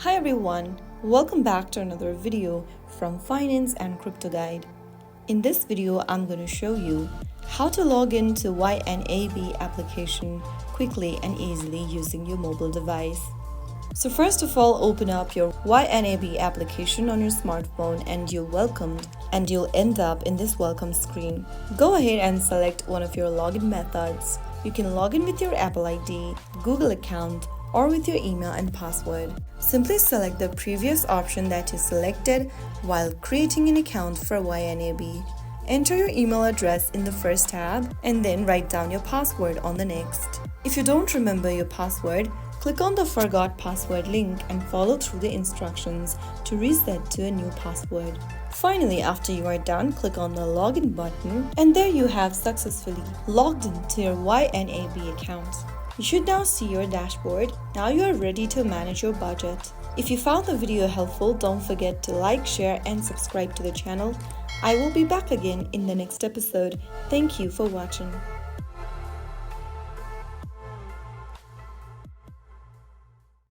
Hi everyone, welcome back to another video from Finance and Crypto Guide. In this video, I'm going to show you how to log into YNAB application quickly and easily using your mobile device. So first of all, open up your YNAB application on your smartphone and you'll end up in this welcome screen. Go ahead and select one of your login methods. You can log in with your Apple ID, Google account, or with your email and password. Simply select the previous option that you selected while creating an account for YNAB. Enter your email address in the first tab and then write down your password on the next. If you don't remember your password, click on the Forgot Password link and follow through the instructions to reset to a new password. Finally, after you are done, click on the Login button and there you have successfully logged into your YNAB account. You should now see your dashboard. Now you are ready to manage your budget. If you found the video helpful, don't forget to like, share and subscribe to the channel. I will be back again in the next episode. Thank you for watching.